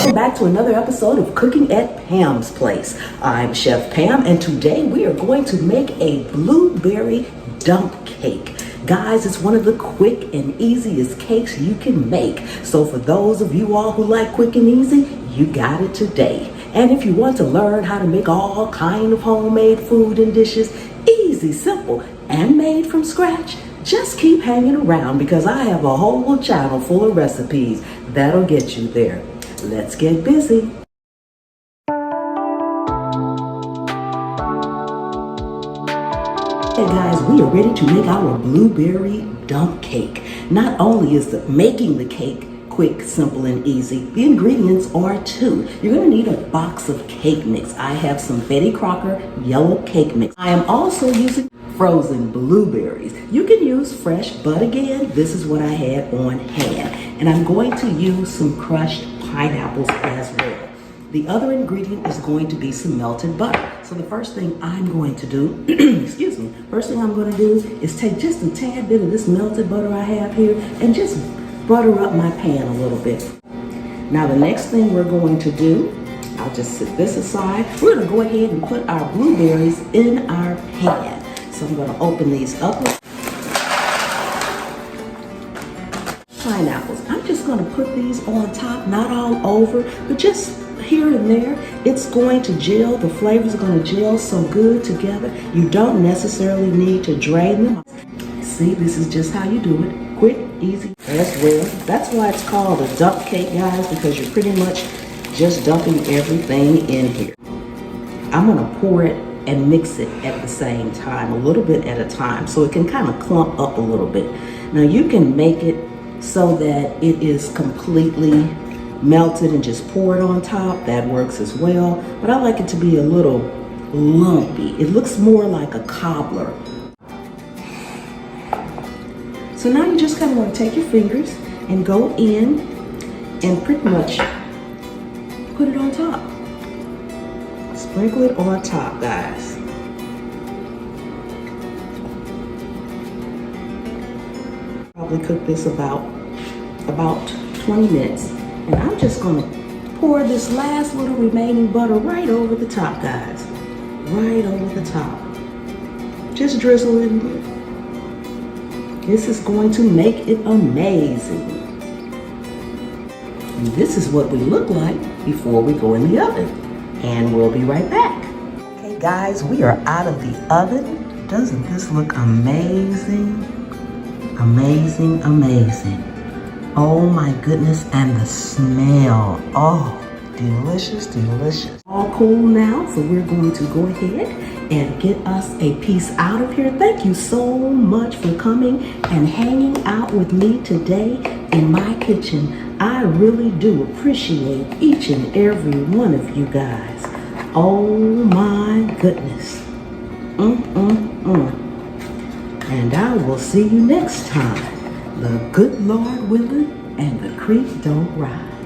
welcome back to another episode of Cooking at Pam's Place. I'm Chef Pam, and today we are going to make a blueberry dump cake. Guys, it's one of the quick and easiest cakes you can make. So for those of you all who like quick and easy, you got it today. And if you want to learn how to make all kind of homemade food and dishes, easy, simple, and made from scratch, just keep hanging around because I have a whole channel full of recipes that'll get you there. Let's get busy. Hey guys, we are ready to make our blueberry dump cake. Not only is making the cake quick, simple, and easy, the ingredients are too. You're gonna need a box of cake mix. I have some Betty Crocker yellow cake mix. I am also using frozen blueberries. You can use fresh, but again, this is what I had on hand. And I'm going to use some crushed pineapples as well. The other ingredient is going to be some melted butter. So the first thing I'm going to do, excuse me, first thing I'm going to do is take just a tad bit of this melted butter I have here and just butter up my pan a little bit. Now the next thing we're going to do, I'll just set this aside. We're going to go ahead and put our blueberries in our pan. So I'm going to open these up. Pineapples. I'm just going to put these on top, not all over, but just here and there. It's going to gel. The flavors are going to gel so good together. You don't necessarily need to drain them. See, this is just how you do it. Quick, easy, as well. That's why it's called a dump cake, guys, because you're pretty much just dumping everything in here. I'm going to pour it and mix it at the same time, a little bit at a time, so it can kind of clump up a little bit. Now you can make it so that it is completely melted and just pour it on top. That works as well, but I like it to be a little lumpy. It looks more like a cobbler. So now you just kind of want to take your fingers and go in and pretty much put it on top. Sprinkle it on top, guys. Probably cook this about 20 minutes. And I'm just gonna pour this last little remaining butter right over the top, guys. Right over the top. Just drizzle it in. This is going to make it amazing. And this is what we look like before we go in the oven. And we'll be right back. Okay guys, we are out of the oven. Doesn't this look amazing? Amazing, amazing. Oh my goodness, and the smell. Oh, delicious, delicious. All cool now, so we're going to go ahead and get us a piece out of here. Thank you so much for coming and hanging out with me today in my kitchen. I really do appreciate each and every one of you guys. Oh my goodness. And I will see you next time. The good Lord willing and the creek don't rise.